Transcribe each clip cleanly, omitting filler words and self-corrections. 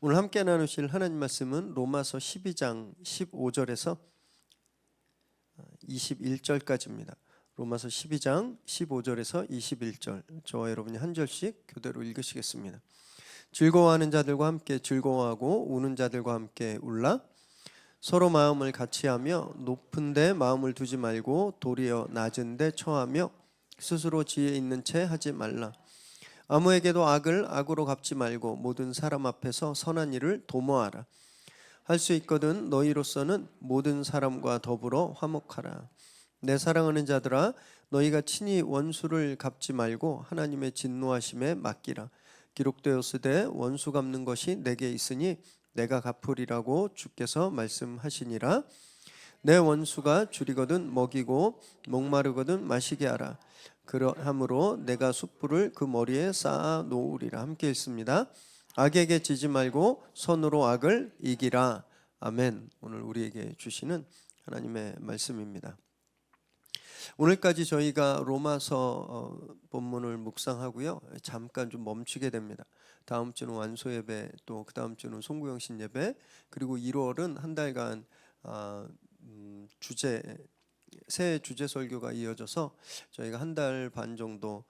오늘 함께 나누실 하나님 말씀은 로마서 12장 15절에서 21절까지입니다. 로마서 12장 15절에서 21절, 저와 여러분이 한 절씩 교대로 읽으시겠습니다. 즐거워하는 자들과 함께 즐거워하고 우는 자들과 함께 울라. 서로 마음을 같이하며 높은 데 마음을 두지 말고 도리어 낮은 데 처하며 스스로 지혜 있는 채 하지 말라. 아무에게도 악을 악으로 갚지 말고 모든 사람 앞에서 선한 일을 도모하라. 할 수 있거든 너희로서는 모든 사람과 더불어 화목하라. 내 사랑하는 자들아, 너희가 친히 원수를 갚지 말고 하나님의 진노하심에 맡기라. 기록되었으되 원수 갚는 것이 내게 있으니 내가 갚으리라고 주께서 말씀하시니라. 내 원수가 줄이거든 먹이고 목마르거든 마시게 하라. 그러함으로 내가 숯불을 그 머리에 쌓아 놓으리라. 함께 읽습니다. 악에게 지지 말고 선으로 악을 이기라. 아멘. 오늘 우리에게 주시는 하나님의 말씀입니다. 오늘까지 저희가 로마서 본문을 묵상하고요, 잠깐 좀 멈추게 됩니다. 다음 주는 완소 예배, 또 그 다음 주는 송구영신 예배, 그리고 1월은 한 달간 새 주제 설교가 이어져서 저희가 한 달 반 정도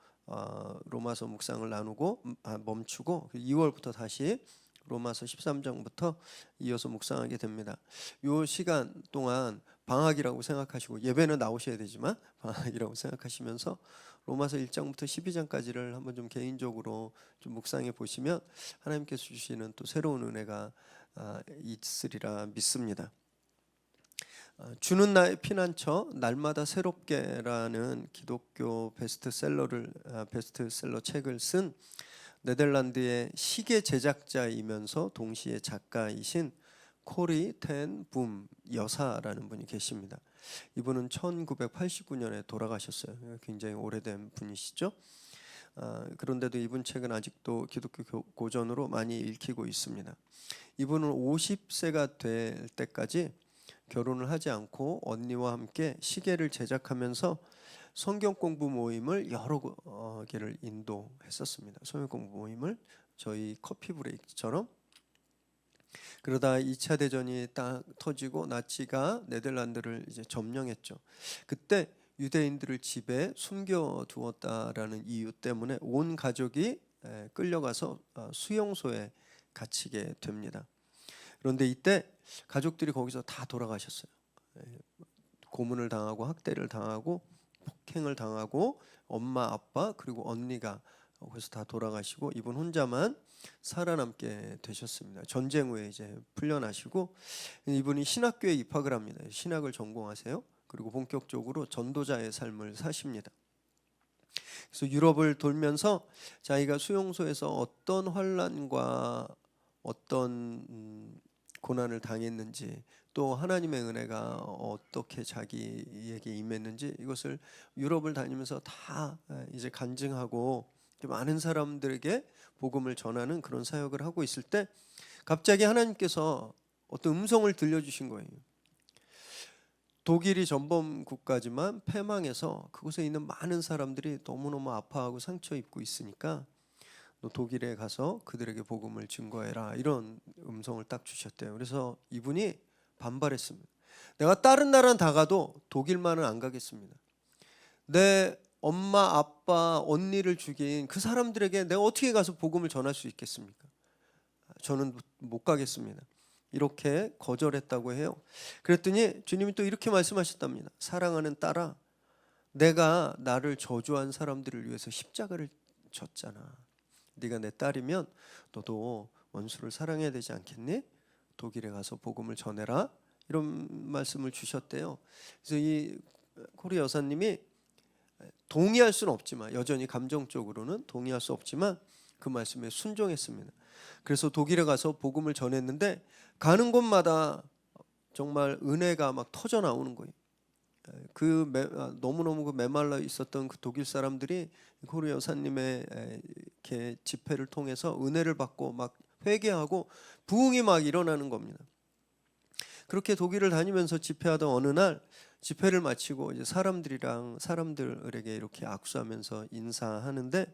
로마서 묵상을 나누고 멈추고 2월부터 다시 로마서 13장부터 이어서 묵상하게 됩니다. 이 시간 동안 방학이라고 생각하시고, 예배는 나오셔야 되지만 방학이라고 생각하시면서 로마서 1장부터 12장까지를 한번 좀 개인적으로 좀 묵상해 보시면 하나님께서 주시는 또 새로운 은혜가 있으리라 믿습니다. 주는 나의 피난처 날마다 새롭게라는 기독교 베스트셀러 책을 쓴 네덜란드의 시계 제작자이면서 동시에 작가이신 코리 텐 붐 여사라는 분이 계십니다. 이분은 1989년에 돌아가셨어요. 굉장히 오래된 분이시죠. 그런데도 이분 책은 아직도 기독교 고전으로 많이 읽히고 있습니다. 이분은 50세가 될 때까지 결혼을 하지 않고 언니와 함께 시계를 제작하면서 성경 공부 모임을 여러 개를 인도했었습니다. 성경 공부 모임을 저희 커피 브레이크처럼. 그러다 2차 대전이 딱 터지고 나치가 네덜란드를 이제 점령했죠. 그때 유대인들을 집에 숨겨두었다라는 이유 때문에 온 가족이 끌려가서 수용소에 갇히게 됩니다. 그런데 이때 가족들이 거기서 다 돌아가셨어요. 고문을 당하고 학대를 당하고 폭행을 당하고 엄마, 아빠 그리고 언니가 거기서 다 돌아가시고 이분 혼자만 살아남게 되셨습니다. 전쟁 후에 이제 풀려나시고 이분이 신학교에 입학을 합니다. 신학을 전공하세요. 그리고 본격적으로 전도자의 삶을 사십니다. 그래서 유럽을 돌면서 자기가 수용소에서 어떤 환난과 어떤 고난을 당했는지, 또 하나님의 은혜가 어떻게 자기에게 임했는지 이것을 유럽을 다니면서 다 이제 간증하고 많은 사람들에게 복음을 전하는 그런 사역을 하고 있을 때 갑자기 하나님께서 어떤 음성을 들려주신 거예요. 독일이 전범 국가지만 패망해서 그곳에 있는 많은 사람들이 너무너무 아파하고 상처 입고 있으니까 너 독일에 가서 그들에게 복음을 증거해라, 이런 음성을 딱 주셨대요. 그래서 이분이 반발했습니다. 내가 다른 나라는 다 가도 독일만은 안 가겠습니다. 내 엄마, 아빠, 언니를 죽인 그 사람들에게 내가 어떻게 가서 복음을 전할 수 있겠습니까? 저는 못 가겠습니다. 이렇게 거절했다고 해요. 그랬더니 주님이 또 이렇게 말씀하셨답니다. 사랑하는 딸아, 내가 나를 저주한 사람들을 위해서 십자가를 졌잖아. 네가 내 딸이면 너도 원수를 사랑해야 되지 않겠니? 독일에 가서 복음을 전해라, 이런 말씀을 주셨대요. 그래서 이 코리 여사님이 동의할 수는 없지만, 여전히 감정적으로는 동의할 수 없지만 그 말씀에 순종했습니다. 그래서 독일에 가서 복음을 전했는데 가는 곳마다 정말 은혜가 막 터져 나오는 거예요. 너무너무 그 메말라 있었던 그 독일 사람들이 코리 여사님의 이렇게 집회를 통해서 은혜를 받고 막 회개하고 부흥이 막 일어나는 겁니다. 그렇게 독일을 다니면서 집회하던 어느 날 집회를 마치고 이제 사람들에게 이렇게 악수하면서 인사하는데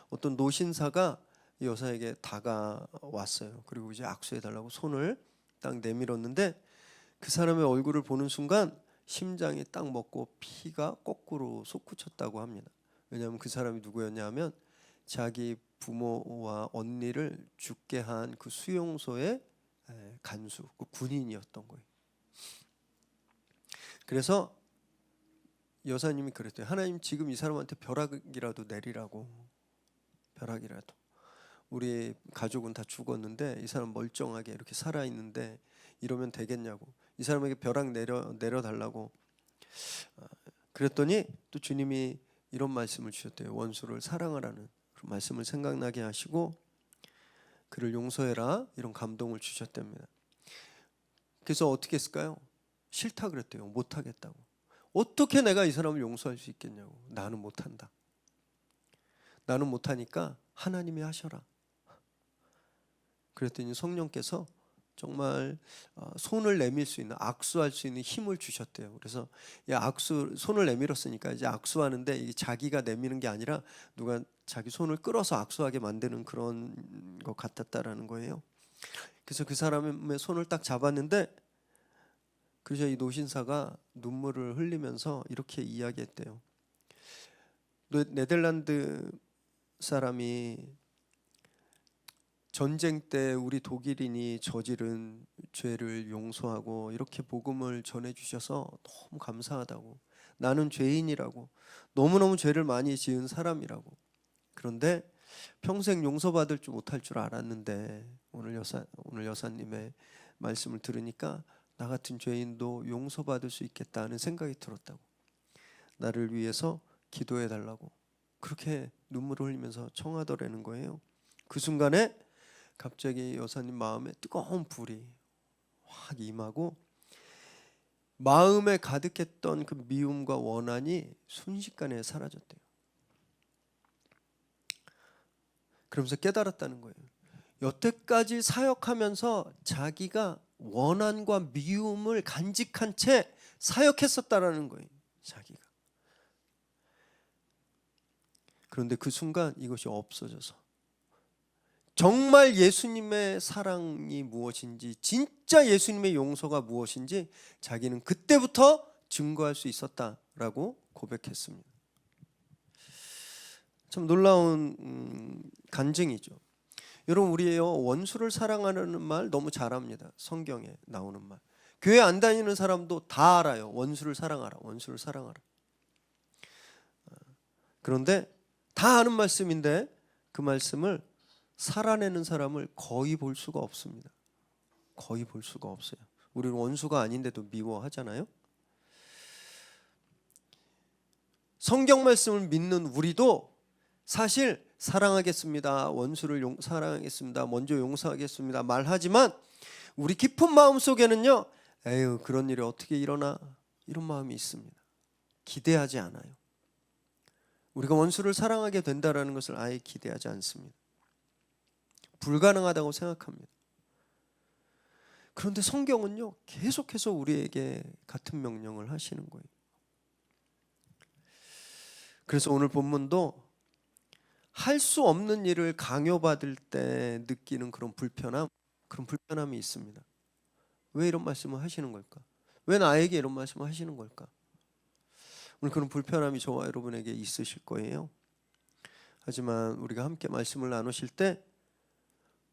어떤 노신사가 여사에게 다가왔어요. 그리고 이제 악수해달라고 손을 딱 내밀었는데 그 사람의 얼굴을 보는 순간 심장이 딱 멎고 피가 거꾸로 솟구쳤다고 합니다. 왜냐하면 그 사람이 누구였냐면 자기 부모와 언니를 죽게 한 그 수용소의 간수, 그 군인이었던 거예요. 그래서 여사님이 그랬대요. 하나님 지금 이 사람한테 벼락이라도 내리라고. 벼락이라도. 우리 가족은 다 죽었는데 이 사람 멀쩡하게 이렇게 살아있는데 이러면 되겠냐고. 이 사람에게 벼락 내려달라고. 그랬더니 또 주님이 이런 말씀을 주셨대요. 원수를 사랑하라는 그런 말씀을 생각나게 하시고 그를 용서해라 이런 감동을 주셨답니다. 그래서 어떻게 했을까요? 싫다 그랬대요. 못하겠다고. 어떻게 내가 이 사람을 용서할 수 있겠냐고. 나는 못한다. 나는 못하니까 하나님이 하셔라. 그랬더니 성령께서 정말 손을 내밀 수 있는, 악수할 수 있는 힘을 주셨대요. 그래서 손을 내밀었으니까 이제 악수하는데 이게 자기가 내미는 게 아니라 누가 자기 손을 끌어서 악수하게 만드는 그런 것 같았다라는 거예요. 그래서 그 사람의 손을 딱 잡았는데 그래서 이 노신사가 눈물을 흘리면서 이렇게 이야기했대요. 네덜란드 사람이 전쟁 때 우리 독일인이 저지른 죄를 용서하고 이렇게 복음을 전해주셔서 너무 감사하다고. 나는 죄인이라고. 너무너무 죄를 많이 지은 사람이라고. 그런데 평생 용서받을 줄 못할 줄 알았는데 오늘 여사님의 말씀을 들으니까 나 같은 죄인도 용서받을 수 있겠다는 생각이 들었다고. 나를 위해서 기도해 달라고 그렇게 눈물을 흘리면서 청하더라는 거예요. 그 순간에 갑자기 여사님 마음에 뜨거운 불이 확 임하고 마음에 가득했던 그 미움과 원한이 순식간에 사라졌대요. 그러면서 깨달았다는 거예요. 여태까지 사역하면서 자기가 원한과 미움을 간직한 채 사역했었다라는 거예요. 자기가. 그런데 그 순간 이것이 없어져서 정말 예수님의 사랑이 무엇인지, 진짜 예수님의 용서가 무엇인지 자기는 그때부터 증거할 수 있었다라고 고백했습니다. 참 놀라운 간증이죠. 여러분, 우리요 원수를 사랑하는 말 너무 잘합니다. 성경에 나오는 말. 교회 안 다니는 사람도 다 알아요. 원수를 사랑하라, 원수를 사랑하라. 그런데 다 아는 말씀인데 그 말씀을 살아내는 사람을 거의 볼 수가 없습니다. 거의 볼 수가 없어요. 우리는 원수가 아닌데도 미워하잖아요. 성경 말씀을 믿는 우리도 사실 사랑하겠습니다, 원수를 사랑하겠습니다, 먼저 용서하겠습니다 말하지만 우리 깊은 마음 속에는요, 에휴 그런 일이 어떻게 일어나, 이런 마음이 있습니다. 기대하지 않아요. 우리가 원수를 사랑하게 된다는 것을 아예 기대하지 않습니다. 불가능하다고 생각합니다. 그런데 성경은요 계속해서 우리에게 같은 명령을 하시는 거예요. 그래서 오늘 본문도 할 수 없는 일을 강요받을 때 느끼는 그런 불편함이 있습니다. 왜 이런 말씀을 하시는 걸까? 왜 나에게 이런 말씀을 하시는 걸까? 오늘 그런 불편함이 저와 여러분에게 있으실 거예요. 하지만 우리가 함께 말씀을 나누실 때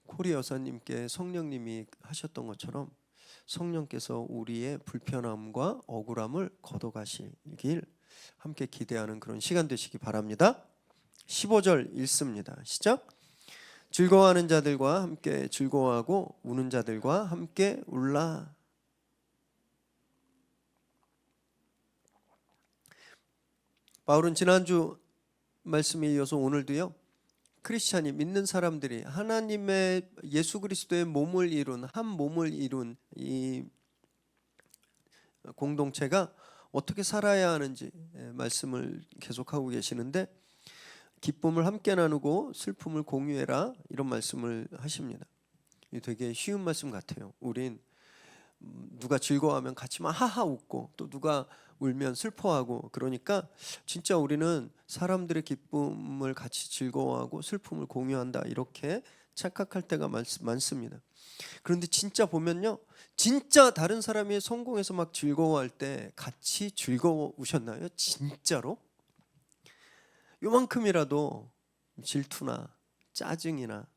코리 여사님께 성령님이 하셨던 것처럼 성령께서 우리의 불편함과 억울함을 걷어가시길 함께 기대하는 그런 시간 되시기 바랍니다. 15절 읽습니다. 시작. 즐거워하는 자들과 함께 즐거워하고 우는 자들과 함께 울라. 바울은 지난주 말씀에 이어서 오늘도요, 크리스찬이 믿는 사람들이 하나님의 예수 그리스도의 몸을 이룬 한 몸을 이룬 이 공동체가 어떻게 살아야 하는지 말씀을 계속하고 계시는데, 기쁨을 함께 나누고 슬픔을 공유해라, 이런 말씀을 하십니다. 되게 쉬운 말씀 같아요. 우린 누가 즐거워하면 같이 막 하하 웃고 또 누가 울면 슬퍼하고 그러니까 진짜 우리는 사람들의 기쁨을 같이 즐거워하고 슬픔을 공유한다 이렇게 착각할 때가 많습니다. 그런데 진짜 보면요, 진짜 다른 사람이 성공해서 막 즐거워할 때 같이 즐거우셨나요? 진짜로? 요만큼이라도 질투나 짜증이나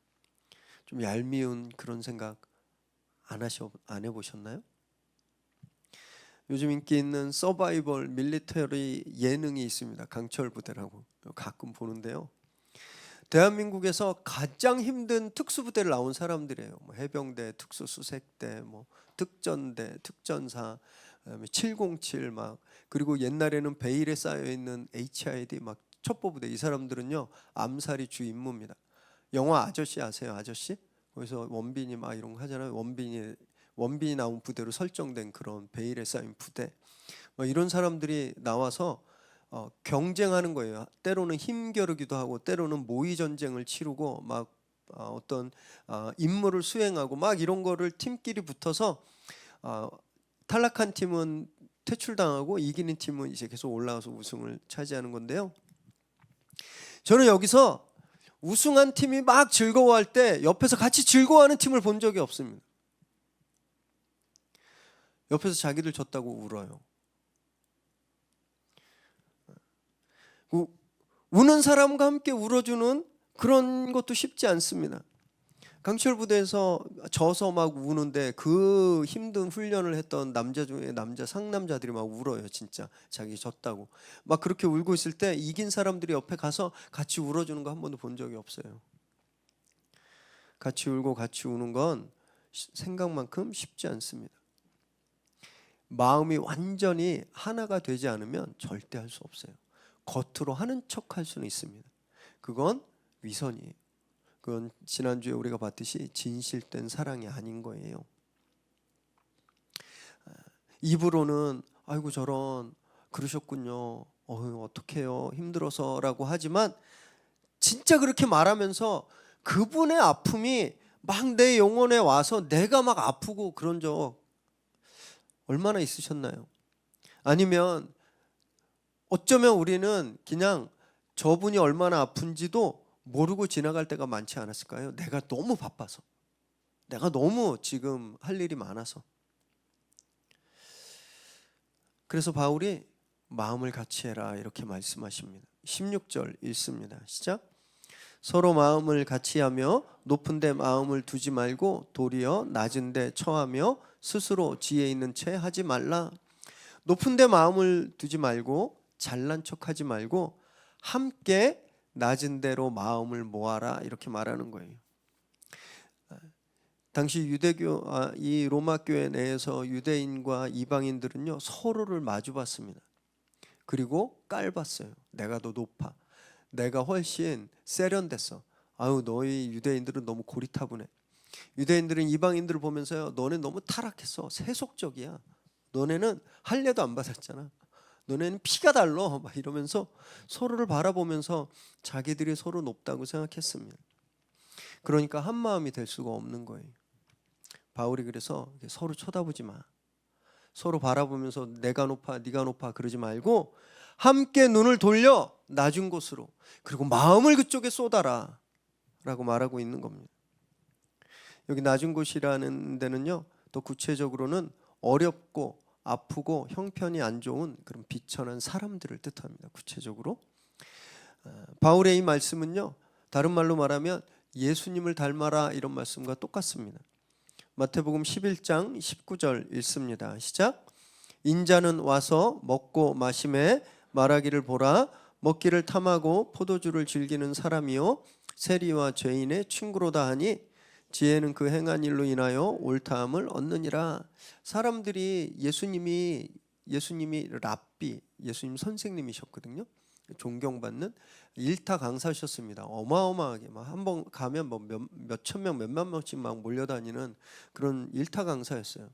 좀 얄미운 그런 생각 안 해보셨나요? 요즘 인기 있는 서바이벌 밀리터리 예능이 있습니다. 강철 부대라고 가끔 보는데요. 대한민국에서 가장 힘든 특수부대를 나온 사람들이에요. 뭐 해병대, 특수수색대, 뭐 특전대, 특전사, 그다음에 707 막 그리고 옛날에는 베일에 쌓여 있는 HID 막 첩보부대 이 사람들은요 암살이 주 임무입니다. 영화 아저씨 아세요? 아저씨? 거기서 원빈이 막 이런 거 하잖아요. 원빈이 나온 부대로 설정된 그런 베일에 쌓인 부대. 뭐 이런 사람들이 나와서 경쟁하는 거예요. 때로는 힘겨루기도 하고 때로는 모의 전쟁을 치르고 막 어떤 임무를 수행하고 막 이런 거를 팀끼리 붙어서 탈락한 팀은 퇴출당하고 이기는 팀은 이제 계속 올라와서 우승을 차지하는 건데요. 저는 여기서 우승한 팀이 막 즐거워할 때 옆에서 같이 즐거워하는 팀을 본 적이 없습니다. 옆에서 자기들 졌다고 울어요. 우는 사람과 함께 울어주는 그런 것도 쉽지 않습니다. 강철 부대에서 져서 막 우는데 그 힘든 훈련을 했던 남자 중에 상남자들이 막 울어요. 진짜 자기 졌다고 막 그렇게 울고 있을 때 이긴 사람들이 옆에 가서 같이 울어주는 거 한 번도 본 적이 없어요. 같이 울고 같이 우는 건 생각만큼 쉽지 않습니다. 마음이 완전히 하나가 되지 않으면 절대 할 수 없어요. 겉으로 하는 척 할 수는 있습니다. 그건 위선이에요. 그건 지난주에 우리가 봤듯이 진실된 사랑이 아닌 거예요. 입으로는 아이고 저런 그러셨군요. 어떡해요 힘들어서라고 하지만 진짜 그렇게 말하면서 그분의 아픔이 막 내 영혼에 와서 내가 막 아프고 그런 적 얼마나 있으셨나요? 아니면 어쩌면 우리는 그냥 저분이 얼마나 아픈지도 모르고 지나갈 때가 많지 않았을까요? 내가 너무 바빠서, 내가 너무 지금 할 일이 많아서. 그래서 바울이 마음을 같이 해라 이렇게 말씀하십니다. 16절 읽습니다. 시작. 서로 마음을 같이 하며 높은 데 마음을 두지 말고 도리어 낮은 데 처하며 스스로 지혜 있는 채 하지 말라. 높은 데 마음을 두지 말고 잘난 척하지 말고 함께 낮은 데로 마음을 모아라 이렇게 말하는 거예요. 당시 이 로마 교회 내에서 유대인과 이방인들은요 서로를 마주봤습니다. 그리고 깔봤어요. 내가 더 높아. 내가 훨씬 세련됐어. 아유 너희 유대인들은 너무 고리타분해. 유대인들은 이방인들을 보면서요 너네 너무 타락했어. 세속적이야. 너네는 할례도 안 받았잖아. 너네는 피가 달라 막 이러면서 서로를 바라보면서 자기들이 서로 높다고 생각했습니다. 그러니까 한 마음이 될 수가 없는 거예요. 바울이 그래서 서로 쳐다보지 마. 서로 바라보면서 내가 높아 네가 높아 그러지 말고 함께 눈을 돌려 낮은 곳으로 그리고 마음을 그쪽에 쏟아라 라고 말하고 있는 겁니다. 여기 낮은 곳이라는 데는요 더 구체적으로는 어렵고 아프고 형편이 안 좋은 그런 비천한 사람들을 뜻합니다. 구체적으로 바울의 이 말씀은요 다른 말로 말하면 예수님을 닮아라 이런 말씀과 똑같습니다. 마태복음 11장 19절 읽습니다. 시작. 인자는 와서 먹고 마시매 말하기를 보라 먹기를 탐하고 포도주를 즐기는 사람이요 세리와 죄인의 친구로다 하니 지혜는 그 행한 일로 인하여 옳다함을 얻느니라. 사람들이 예수님이 랍비, 예수님 선생님이셨거든요. 존경받는 일타 강사셨습니다. 어마어마하게 막 한 번 가면 뭐 몇천 명, 몇만 명씩 막 몰려다니는 그런 일타 강사였어요.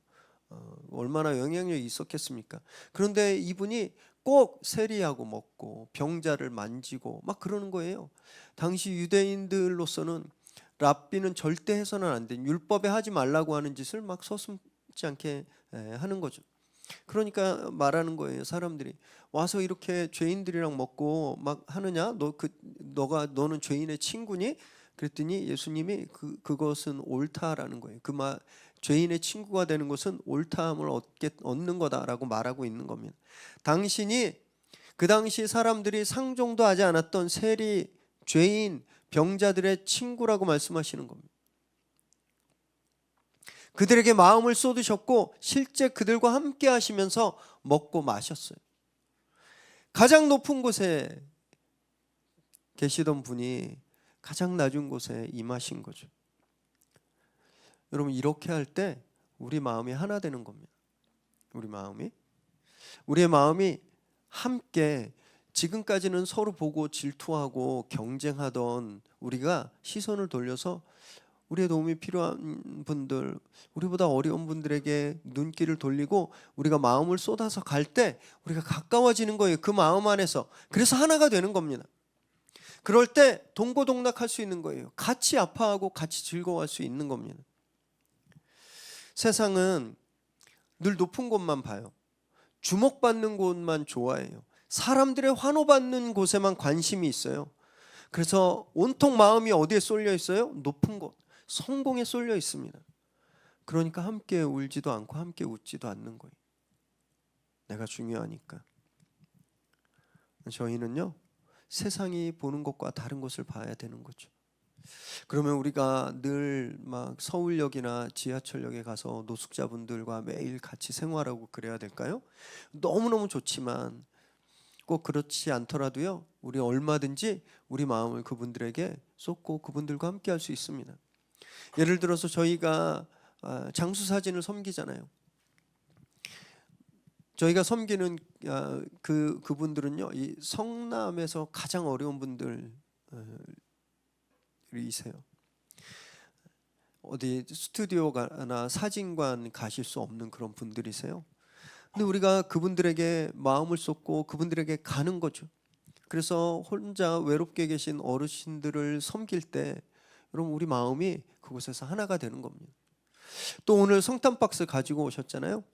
얼마나 영향력이 있었겠습니까? 그런데 이분이 꼭 세리하고 먹고 병자를 만지고 막 그러는 거예요. 당시 유대인들로서는 랍비는 절대 해서는 안 된 율법에 하지 말라고 하는 짓을 막 싶지 않게 하는 거죠. 그러니까 말하는 거예요. 사람들이 와서 이렇게 죄인들이랑 먹고 막 하느냐? 너는 죄인의 친구니? 그랬더니 예수님이 그것은 옳다라는 거예요. 죄인의 친구가 되는 것은 옳다함을 얻는 거다라고 말하고 있는 겁니다. 그 당시 사람들이 상종도 하지 않았던 세리, 죄인, 병자들의 친구라고 말씀하시는 겁니다. 그들에게 마음을 쏟으셨고 실제 그들과 함께 하시면서 먹고 마셨어요. 가장 높은 곳에 계시던 분이 가장 낮은 곳에 임하신 거죠. 여러분, 이렇게 할 때 우리 마음이 하나 되는 겁니다. 우리의 마음이 함께, 지금까지는 서로 보고 질투하고 경쟁하던 우리가 시선을 돌려서 우리의 도움이 필요한 분들, 우리보다 어려운 분들에게 눈길을 돌리고 우리가 마음을 쏟아서 갈 때 우리가 가까워지는 거예요. 그 마음 안에서. 그래서 하나가 되는 겁니다. 그럴 때 동고동락할 수 있는 거예요. 같이 아파하고 같이 즐거워할 수 있는 겁니다. 세상은 늘 높은 곳만 봐요. 주목받는 곳만 좋아해요. 사람들의 환호받는 곳에만 관심이 있어요. 그래서 온통 마음이 어디에 쏠려 있어요? 높은 곳, 성공에 쏠려 있습니다. 그러니까 함께 울지도 않고 함께 웃지도 않는 거예요. 내가 중요하니까. 저희는요, 세상이 보는 것과 다른 것을 봐야 되는 거죠. 그러면 우리가 늘 막 서울역이나 지하철역에 가서 노숙자분들과 매일 같이 생활하고 그래야 될까요? 너무너무 좋지만 꼭 그렇지 않더라도요, 우리 얼마든지 우리 마음을 그분들에게 쏟고 그분들과 함께 할 수 있습니다. 예를 들어서 저희가 장수사진을 섬기잖아요. 저희가 섬기는 그분들은요, 이 성남에서 가장 어려운 분들이세요. 어디 스튜디오나 사진관 가실 수 없는 그런 분들이세요. 근데 우리가 그분들에게 마음을 쏟고 그분들에게 가는 거죠. 그래서 혼자 외롭게 계신 어르신들을 섬길 때 여러분, 우리 마음이 그곳에서 하나가 되는 겁니다. 또 오늘 성탄 박스 가지고 오셨잖아요.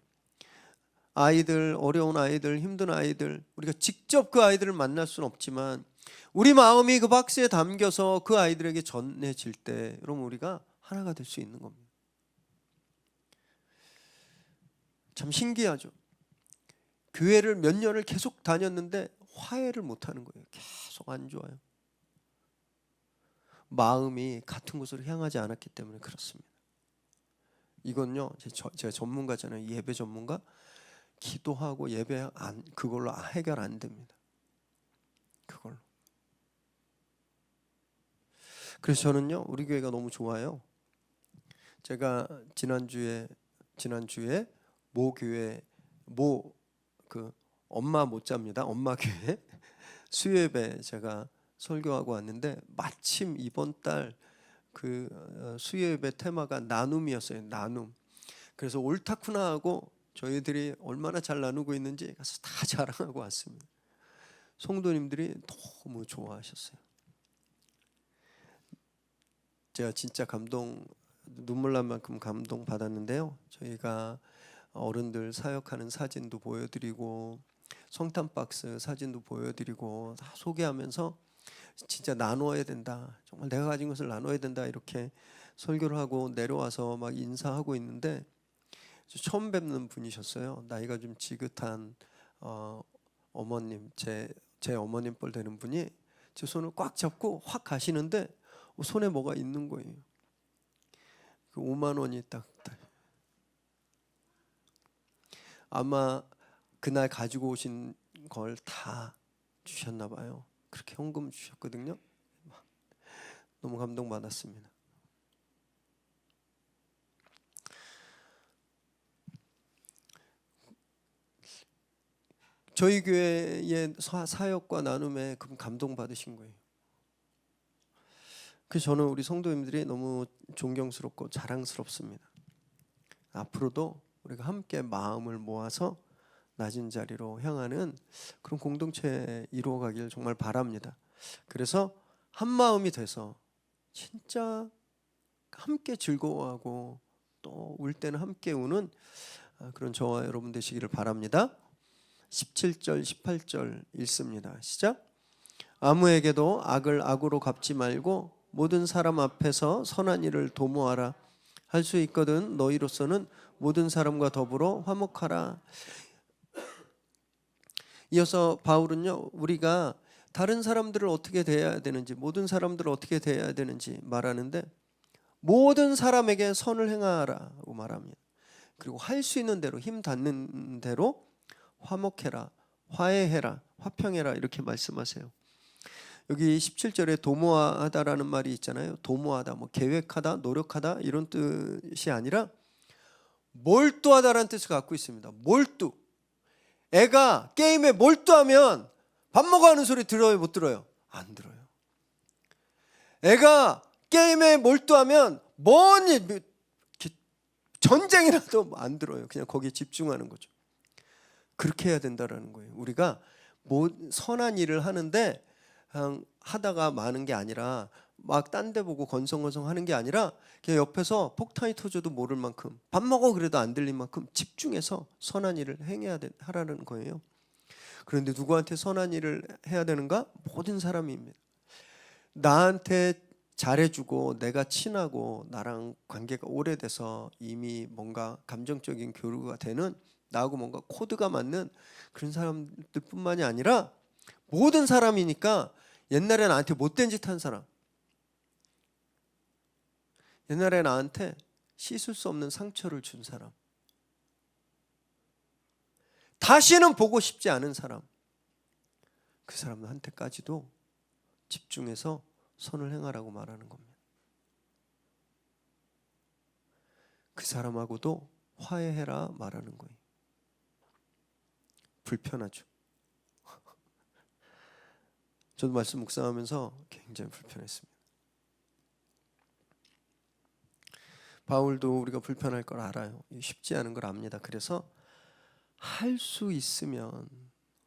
아이들, 어려운 아이들, 힘든 아이들, 우리가 직접 그 아이들을 만날 수는 없지만 우리 마음이 그 박스에 담겨서 그 아이들에게 전해질 때 여러분, 우리가 하나가 될 수 있는 겁니다. 참 신기하죠. 교회를 몇 년을 계속 다녔는데 화해를 못하는 거예요. 계속 안 좋아요. 마음이 같은 곳으로 향하지 않았기 때문에 그렇습니다. 이건요, 제가 전문가잖아요. 예배 전문가. 기도하고 예배 그걸로 해결 안 됩니다. 그걸로. 그래서 저는요, 우리 교회가 너무 좋아요. 제가 지난주에 모교회 엄마 모자입니다. 엄마 교회 수요예배 제가 설교하고 왔는데 마침 이번 달 수요예배 테마가 나눔이었어요. 나눔. 그래서 옳다구나 하고 저희들이 얼마나 잘 나누고 있는지 가서 다 자랑하고 왔습니다. 성도님들이 너무 좋아하셨어요. 제가 진짜 눈물 날 만큼 감동 받았는데요. 저희가 어른들 사역하는 사진도 보여드리고 성탄 박스 사진도 보여드리고 다 소개하면서 진짜 나눠야 된다, 정말 내가 가진 것을 나눠야 된다, 이렇게 설교를 하고 내려와서 막 인사하고 있는데 처음 뵙는 분이셨어요. 나이가 좀 지긋한 어머님, 제 어머님 뻘 되는 분이 제 손을 꽉 잡고 확 가시는데 손에 뭐가 있는 거예요. 5만 원이 딱 아마 그날 가지고 오신 걸 다 주셨나 봐요. 그렇게 현금 주셨거든요. 너무 감동받았습니다. 저희 교회의 사역과 나눔에 감동받으신 거예요. 그래서 저는 우리 성도님들이 너무 존경스럽고 자랑스럽습니다. 앞으로도 우리가 함께 마음을 모아서 낮은 자리로 향하는 그런 공동체 이루어가길 정말 바랍니다. 그래서 한 마음이 돼서 진짜 함께 즐거워하고 또 울 때는 함께 우는 그런 저와 여러분 되시기를 바랍니다. 17절 18절 읽습니다. 시작. 아무에게도 악을 악으로 갚지 말고 모든 사람 앞에서 선한 일을 도모하라. 할 수 있거든 너희로서는 모든 사람과 더불어 화목하라. 이어서 바울은요, 우리가 다른 사람들을 어떻게 대해야 되는지, 모든 사람들을 어떻게 대해야 되는지 말하는데, 모든 사람에게 선을 행하라고 말합니다. 그리고 할 수 있는 대로, 힘 닿는 대로 화목해라, 화해해라, 화평해라 이렇게 말씀하세요. 여기 17절에 도모하다라는 말이 있잖아요. 도모하다, 뭐 계획하다, 노력하다 이런 뜻이 아니라 몰두하다라는 뜻을 갖고 있습니다. 몰두. 애가 게임에 몰두하면 밥 먹어 하는 소리 들어요, 못 들어요? 안 들어요. 애가 게임에 몰두하면 뭔 전쟁이라도 안 들어요. 그냥 거기에 집중하는 거죠. 그렇게 해야 된다라는 거예요. 우리가 선한 일을 하는데 그냥 하다가 마는 게 아니라 막 딴 데 보고 건성건성 하는 게 아니라 그냥 옆에서 폭탄이 터져도 모를 만큼 밥 먹어 그래도 안 들릴 만큼 집중해서 선한 일을 하라는 거예요. 그런데 누구한테 선한 일을 해야 되는가? 모든 사람입니다. 나한테 잘해주고 내가 친하고 나랑 관계가 오래돼서 이미 뭔가 감정적인 교류가 되는, 나하고 뭔가 코드가 맞는 그런 사람들 뿐만이 아니라 모든 사람이니까, 옛날에 나한테 못된 짓 한 사람, 옛날에 나한테 씻을 수 없는 상처를 준 사람, 다시는 보고 싶지 않은 사람, 그 사람한테까지도 집중해서 선을 행하라고 말하는 겁니다. 그 사람하고도 화해해라 말하는 거예요. 불편하죠. 저도 말씀 묵상하면서 굉장히 불편했습니다. 바울도 우리가 불편할 걸 알아요. 쉽지 않은 걸 압니다. 그래서 할 수 있으면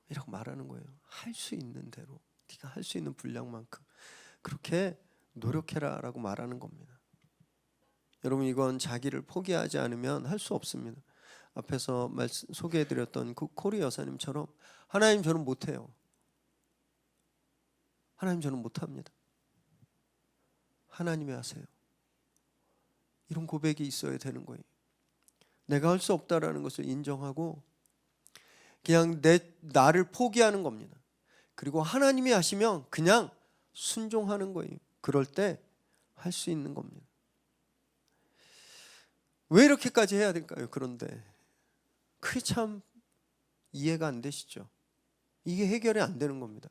이라고 말하는 거예요. 할 수 있는 대로, 네가 할 수 있는 분량만큼 그렇게 노력해라 라고 말하는 겁니다. 여러분, 이건 자기를 포기하지 않으면 할 수 없습니다. 앞에서 소개해드렸던 그 코리 여사님처럼, 하나님 저는 못해요. 하나님 저는 못합니다. 하나님이 하세요. 이런 고백이 있어야 되는 거예요. 내가 할 수 없다라는 것을 인정하고 그냥 나를 포기하는 겁니다. 그리고 하나님이 하시면 그냥 순종하는 거예요. 그럴 때 할 수 있는 겁니다. 왜 이렇게까지 해야 될까요? 그런데 그게 참 이해가 안 되시죠? 이게 해결이 안 되는 겁니다.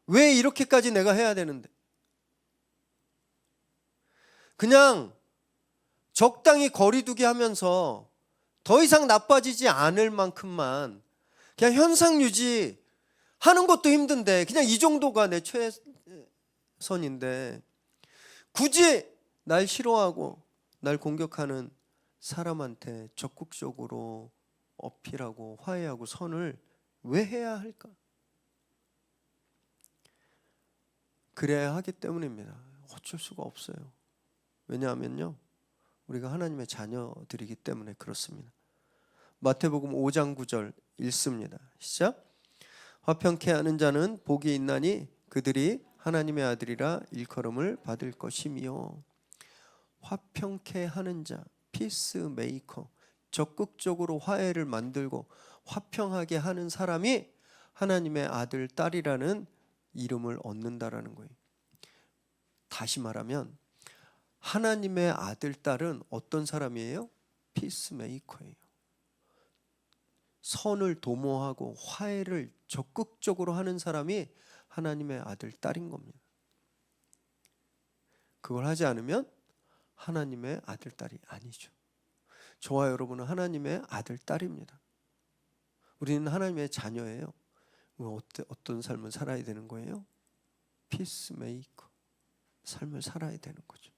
왜 이렇게까지 내가 해야 되는데? 그냥 적당히 거리두기 하면서 더 이상 나빠지지 않을 만큼만 그냥 현상 유지 하는 것도 힘든데, 그냥 이 정도가 내 최선인데 굳이 날 싫어하고 날 공격하는 사람한테 적극적으로 어필하고 화해하고 선을 왜 해야 할까? 그래야 하기 때문입니다. 어쩔 수가 없어요. 왜냐하면요, 우리가 하나님의 자녀들이기 때문에 그렇습니다. 마태복음 5장 9절 읽습니다. 시작. 화평케 하는 자는 복이 있나니 그들이 하나님의 아들이라 일컬음을 받을 것이며. 화평케 하는 자, 피스메이커, 적극적으로 화해를 만들고 화평하게 하는 사람이 하나님의 아들, 딸이라는 이름을 얻는다라는 거예요. 다시 말하면 하나님의 아들, 딸은 어떤 사람이에요? 피스메이커예요. 선을 도모하고 화해를 적극적으로 하는 사람이 하나님의 아들, 딸인 겁니다. 그걸 하지 않으면 하나님의 아들, 딸이 아니죠. 저와 여러분은 하나님의 아들, 딸입니다. 우리는 하나님의 자녀예요. 어떤 삶을 살아야 되는 거예요? 피스메이커 삶을 살아야 되는 거죠.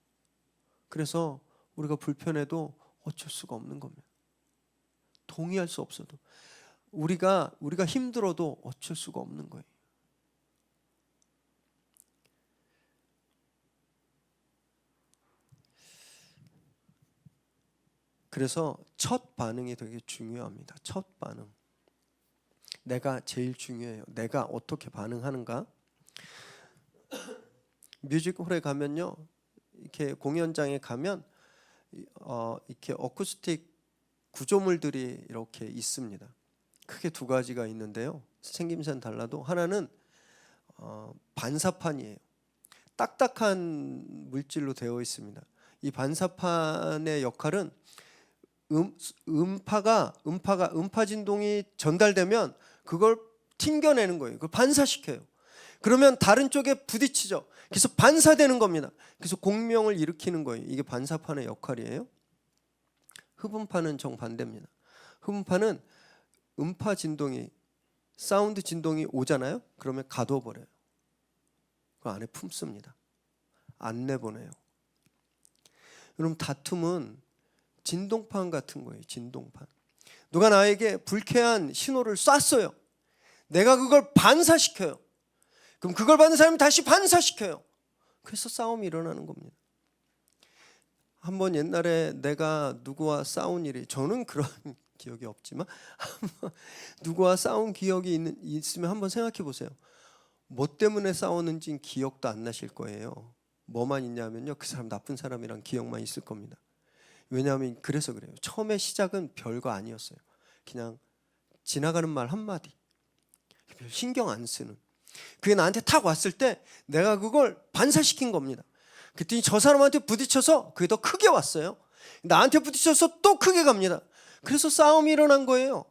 그래서 우리가 불편해도 어쩔 수가 없는 겁니다. 동의할 수 없어도, 우리가 힘들어도 어쩔 수가 없는 거예요. 그래서 첫 반응이 되게 중요합니다. 첫 반응. 내가 제일 중요해요. 내가 어떻게 반응하는가? 뮤직홀에 가면요, 이렇게 공연장에 가면 이렇게 어쿠스틱 구조물들이 이렇게 있습니다. 크게 두 가지가 있는데요. 생김새는 달라도 하나는 반사판이에요. 딱딱한 물질로 되어 있습니다. 이 반사판의 역할은 음파 진동이 전달되면 그걸 튕겨내는 거예요. 그걸 반사시켜요. 그러면 다른 쪽에 부딪히죠. 그래서 반사되는 겁니다. 그래서 공명을 일으키는 거예요. 이게 반사판의 역할이에요. 흡음판은 정반대입니다. 흡음판은 음파 진동이, 사운드 진동이 오잖아요. 그러면 가둬버려요. 그 안에 품습니다. 안 내보내요. 그럼 다툼은 진동판 같은 거예요. 진동판. 누가 나에게 불쾌한 신호를 쐈어요. 내가 그걸 반사시켜요. 그럼 그걸 받는 사람이 다시 반사시켜요. 그래서 싸움이 일어나는 겁니다. 한번 옛날에 내가 누구와 싸운 일이, 저는 그런 기억이 없지만 누구와 싸운 기억이 있으면 한번 생각해 보세요. 뭐 때문에 싸웠는지는 기억도 안 나실 거예요. 뭐만 있냐면요, 그 사람 나쁜 사람이란 기억만 있을 겁니다. 왜냐하면 그래서 그래요. 처음에 시작은 별거 아니었어요. 그냥 지나가는 말 한마디, 별 신경 안 쓰는. 그게 나한테 탁 왔을 때 내가 그걸 반사시킨 겁니다. 그랬더니 저 사람한테 부딪혀서 그게 더 크게 왔어요. 나한테 부딪혀서 또 크게 갑니다. 그래서 싸움이 일어난 거예요.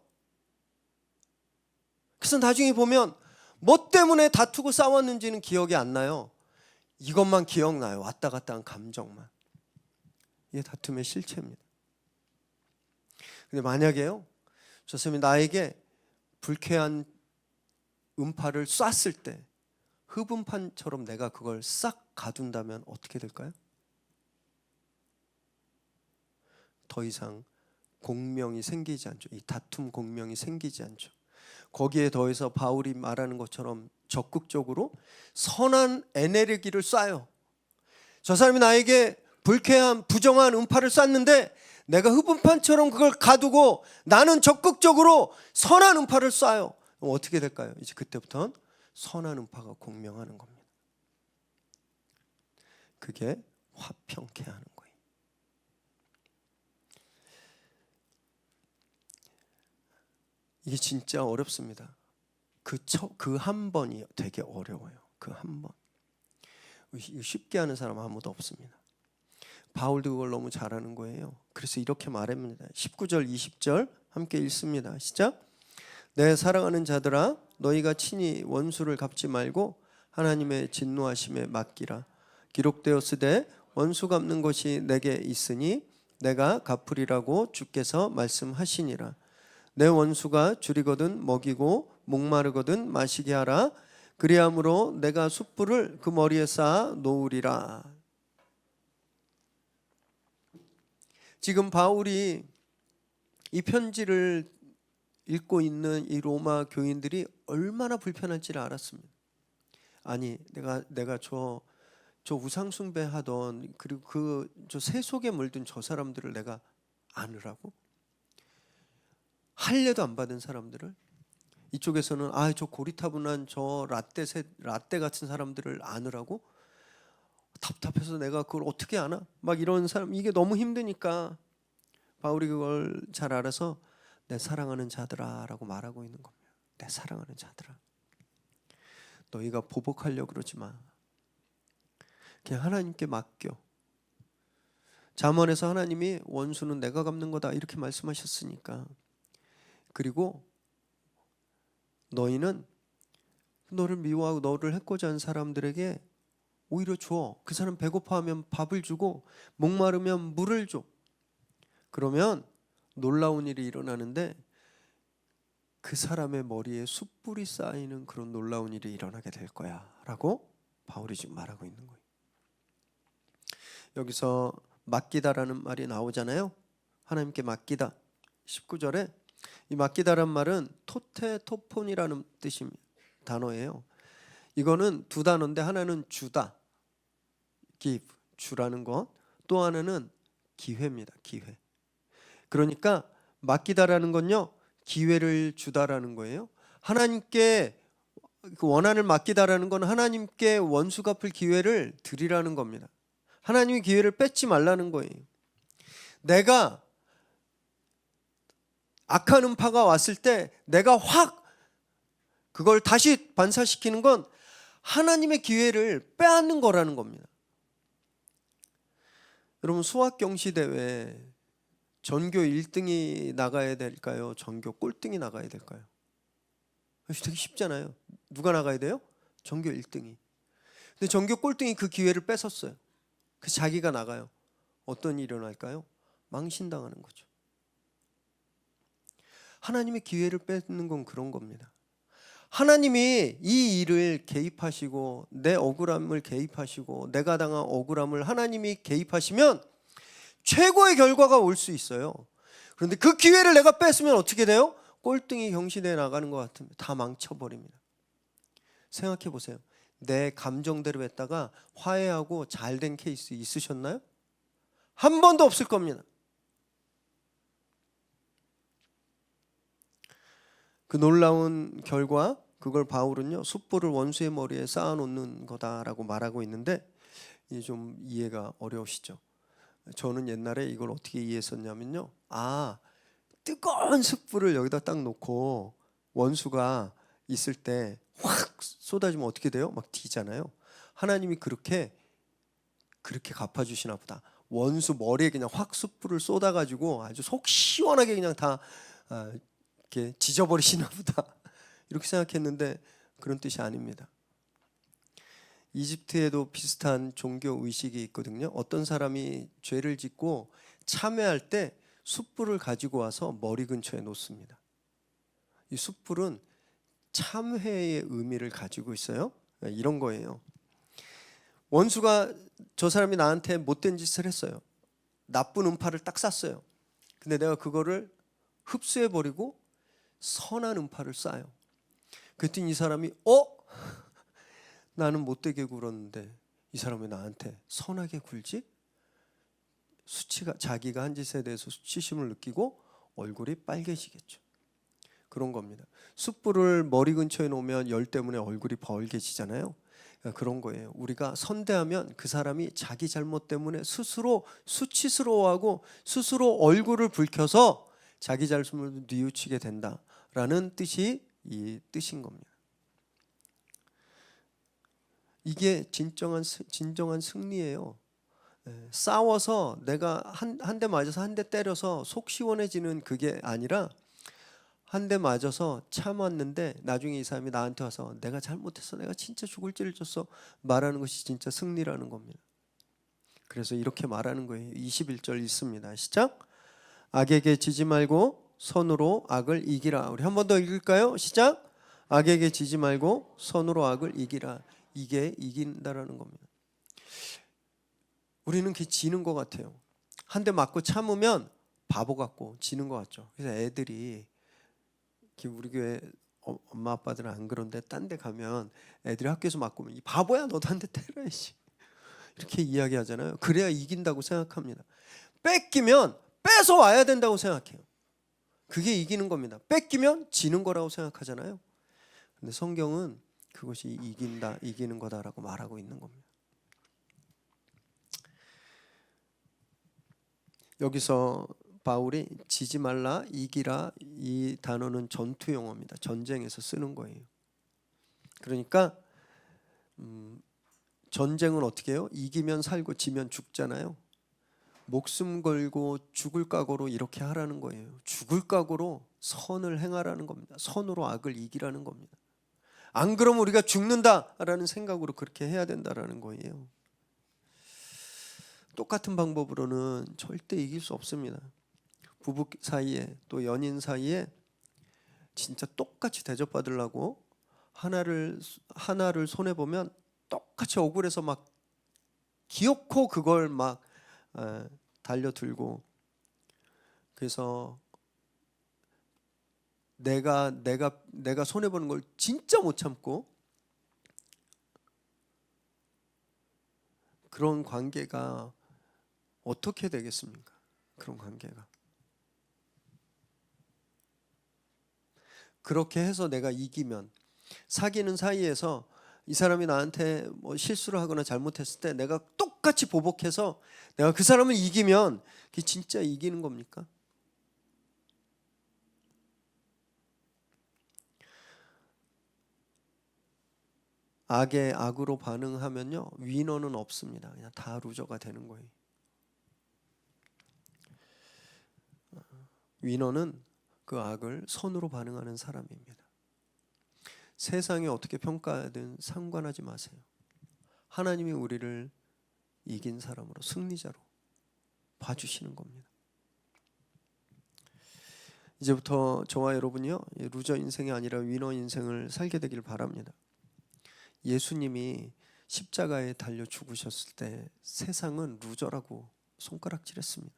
그래서 나중에 보면 뭐 때문에 다투고 싸웠는지는 기억이 안 나요. 이것만 기억나요. 왔다 갔다 한 감정만. 이게 다툼의 실체입니다. 근데 만약에요, 저 사람이 나에게 불쾌한 음파를 쐈을 때 흡음판처럼 내가 그걸 싹 가둔다면 어떻게 될까요? 더 이상 공명이 생기지 않죠. 이 다툼 공명이 생기지 않죠. 거기에 더해서 바울이 말하는 것처럼 적극적으로 선한 에너지를 쏴요. 저 사람이 나에게 불쾌한 부정한 음파를 쐈는데 내가 흡음판처럼 그걸 가두고 나는 적극적으로 선한 음파를 쏴요. 그럼 어떻게 될까요? 이제 그때부터는 선한 음파가 공명하는 겁니다. 그게 화평케 하는 거예요. 이게 진짜 어렵습니다. 그 한 번이 되게 어려워요. 그 한 번. 쉽게 하는 사람 아무도 없습니다. 바울도 그걸 너무 잘하는 거예요. 그래서 이렇게 말합니다. 19절 20절 함께 읽습니다. 시작. 내 사랑하는 자들아, 너희가 친히 원수를 갚지 말고 하나님의 진노하심에 맡기라. 기록되었으되 원수 갚는 것이 내게 있으니 내가 갚으리라고 주께서 말씀하시니라. 내 원수가 줄이거든 먹이고 목마르거든 마시게 하라. 그리함으로 내가 숯불을 그 머리에 쌓아 놓으리라. 지금 바울이 이 편지를 읽고 있는 이 로마 교인들이 얼마나 불편할지를 알았습니다. 아니, 내가 저 우상 숭배하던, 그리고 저 새 속에 물든 저 사람들을 내가 안으라고? 할례도 안 받은 사람들을, 이쪽에서는 저 고리타분한 저 라떼 같은 사람들을 안으라고? 답답해서 내가 그걸 어떻게 아나? 막 이런 사람, 이게 너무 힘드니까 바울이 그걸 잘 알아서 내 사랑하는 자들아 라고 말하고 있는 겁니다. 내 사랑하는 자들아, 너희가 보복하려고 그러지 마. 그냥 하나님께 맡겨. 잠언에서 하나님이 원수는 내가 갚는 거다 이렇게 말씀하셨으니까. 그리고 너희는 너를 미워하고 너를 해코지 하는 사람들에게 오히려 줘. 그 사람 배고파하면 밥을 주고 목마르면 물을 줘. 그러면 놀라운 일이 일어나는데 그 사람의 머리에 숯불이 쌓이는 그런 놀라운 일이 일어나게 될 거야 라고 바울이 지금 말하고 있는 거예요. 여기서 맡기다라는 말이 나오잖아요. 하나님께 맡기다. 19절에 이 맡기다란 말은 토테토폰이라는 뜻입니다. 단어예요. 이거는 두 단어인데 하나는 주다, give, 주라는 것. 또 하나는 기회입니다. 기회. 그러니까 맡기다라는 건요, 기회를 주다라는 거예요. 하나님께 그 원한을 맡기다라는 건 하나님께 원수 갚을 기회를 드리라는 겁니다. 하나님의 기회를 뺏지 말라는 거예요. 내가 악한 음파가 왔을 때 내가 확 그걸 다시 반사시키는 건 하나님의 기회를 빼앗는 거라는 겁니다. 여러분, 수학 경시 대회 전교 1등이 나가야 될까요? 전교 꼴등이 나가야 될까요? 되게 쉽잖아요. 누가 나가야 돼요? 전교 1등이. 근데 전교 꼴등이 그 기회를 뺏었어요. 그래서 자기가 나가요. 어떤 일이 일어날까요? 망신당하는 거죠. 하나님의 기회를 뺏는 건 그런 겁니다. 하나님이 이 일을 개입하시고 내 억울함을 개입하시고 내가 당한 억울함을 하나님이 개입하시면 최고의 결과가 올 수 있어요. 그런데 그 기회를 내가 뺏으면 어떻게 돼요? 꼴등이 경시대에 나가는 것 같으면 다 망쳐버립니다. 생각해 보세요. 내 감정대로 했다가 화해하고 잘된 케이스 있으셨나요? 한 번도 없을 겁니다. 그 놀라운 결과, 그걸 바울은요, 숯불을 원수의 머리에 쌓아놓는 거다라고 말하고 있는데, 이게 좀 이해가 어려우시죠? 저는 옛날에 이걸 어떻게 이해했었냐면요, 뜨거운 숯불을 여기다 딱 놓고 원수가 있을 때 확 쏟아지면 어떻게 돼요? 막 튀잖아요. 하나님이 그렇게 갚아주시나 보다. 원수 머리에 그냥 확 숯불을 쏟아가지고 아주 속 시원하게 그냥 다 이렇게 지져버리시나 보다. 이렇게 생각했는데 그런 뜻이 아닙니다. 이집트에도 비슷한 종교 의식이 있거든요. 어떤 사람이 죄를 짓고 참회할 때 숯불을 가지고 와서 머리 근처에 놓습니다. 이 숯불은 참회의 의미를 가지고 있어요. 이런 거예요. 원수가 저 사람이 나한테 못된 짓을 했어요. 나쁜 음파를 딱 쐈어요. 근데 내가 그거를 흡수해버리고 선한 음파를 쏴요. 그랬더니 이 사람이 나는 못되게 굴었는데 이 사람이 나한테 선하게 굴지? 자기가 한 짓에 대해서 수치심을 느끼고 얼굴이 빨개지겠죠. 그런 겁니다. 숯불을 머리 근처에 놓으면 열 때문에 얼굴이 벌개지잖아요. 그런 거예요. 우리가 선대하면 그 사람이 자기 잘못 때문에 스스로 수치스러워하고 스스로 얼굴을 붉혀서 자기 잘못을 뉘우치게 된다라는 뜻이 이 뜻인 겁니다. 이게 진정한 승리예요. 싸워서 내가 한 대 맞아서 한 대 때려서 속 시원해지는 그게 아니라 한 대 맞아서 참았는데 나중에 이 사람이 나한테 와서 내가 잘못했어, 내가 진짜 죽을 죄를 졌어 말하는 것이 진짜 승리라는 겁니다. 그래서 이렇게 말하는 거예요. 21절 있습니다. 시작. 악에게 지지 말고 선으로 악을 이기라. 우리 한 번 더 읽을까요? 시작. 악에게 지지 말고 선으로 악을 이기라. 이게 이긴다라는 겁니다. 우리는 그게 지는 것 같아요. 한 대 맞고 참으면 바보 같고 지는 것 같죠. 그래서 애들이 우리 교회 엄마 아빠들은 안 그런데 딴 데 가면 애들이 학교에서 맞고 오면 이 바보야 너도 한 대 때려야지 이렇게 이야기하잖아요. 그래야 이긴다고 생각합니다. 뺏기면 뺏어 와야 된다고 생각해요. 그게 이기는 겁니다. 뺏기면 지는 거라고 생각하잖아요. 근데 성경은 그것이 이기는 거다라고 말하고 있는 겁니다. 여기서 바울이 지지 말라, 이기라, 이 단어는 전투 용어입니다. 전쟁에서 쓰는 거예요. 그러니까 전쟁은 어떻게 해요? 이기면 살고 지면 죽잖아요. 목숨 걸고 죽을 각오로 이렇게 하라는 거예요. 죽을 각오로 선을 행하라는 겁니다. 선으로 악을 이기라는 겁니다. 안 그러면 우리가 죽는다라는 생각으로 그렇게 해야 된다라는 거예요. 똑같은 방법으로는 절대 이길 수 없습니다. 부부 사이에 또 연인 사이에 진짜 똑같이 대접받으려고 하나를 손해 보면 똑같이 억울해서 막 기어코 그걸 막 달려들고, 그래서 내가 손해 보는 걸 진짜 못 참고, 그런 관계가 어떻게 되겠습니까? 그런 관계가 그렇게 해서 내가 이기면, 사귀는 사이에서 이 사람이 나한테 뭐 실수를 하거나 잘못했을 때 내가 똑같이 보복해서 내가 그 사람을 이기면 그게 진짜 이기는 겁니까? 악에 악으로 반응하면요, 위너는 없습니다. 그냥 다 루저가 되는 거예요. 위너는 그 악을 선으로 반응하는 사람입니다. 세상이 어떻게 평가하든 상관하지 마세요. 하나님이 우리를 이긴 사람으로, 승리자로 봐주시는 겁니다. 이제부터 저와 여러분이요, 루저 인생이 아니라 위너 인생을 살게 되길 바랍니다. 예수님이 십자가에 달려 죽으셨을 때 세상은 루저라고 손가락질했습니다.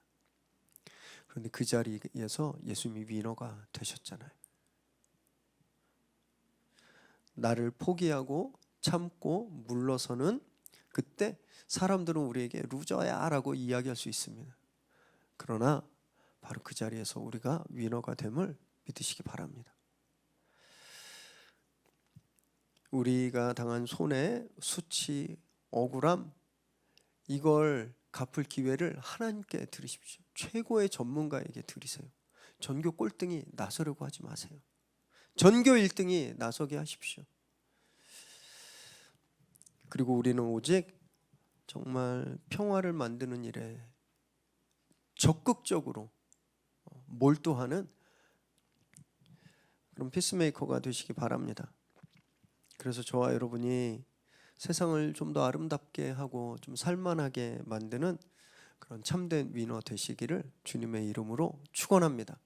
그런데 그 자리에서 예수님이 위너가 되셨잖아요. 나를 포기하고 참고 물러서는, 그때 사람들은 우리에게 루저야 라고 이야기할 수 있습니다. 그러나 바로 그 자리에서 우리가 위너가 됨을 믿으시기 바랍니다. 우리가 당한 손해, 수치, 억울함, 이걸 갚을 기회를 하나님께 드리십시오. 최고의 전문가에게 드리세요. 전교 꼴등이 나서려고 하지 마세요. 전교 1등이 나서게 하십시오. 그리고 우리는 오직 정말 평화를 만드는 일에 적극적으로 몰두하는 그런 피스메이커가 되시기 바랍니다. 그래서 저와 여러분이 세상을 좀 더 아름답게 하고 좀 살만하게 만드는 그런 참된 위너 되시기를 주님의 이름으로 축원합니다.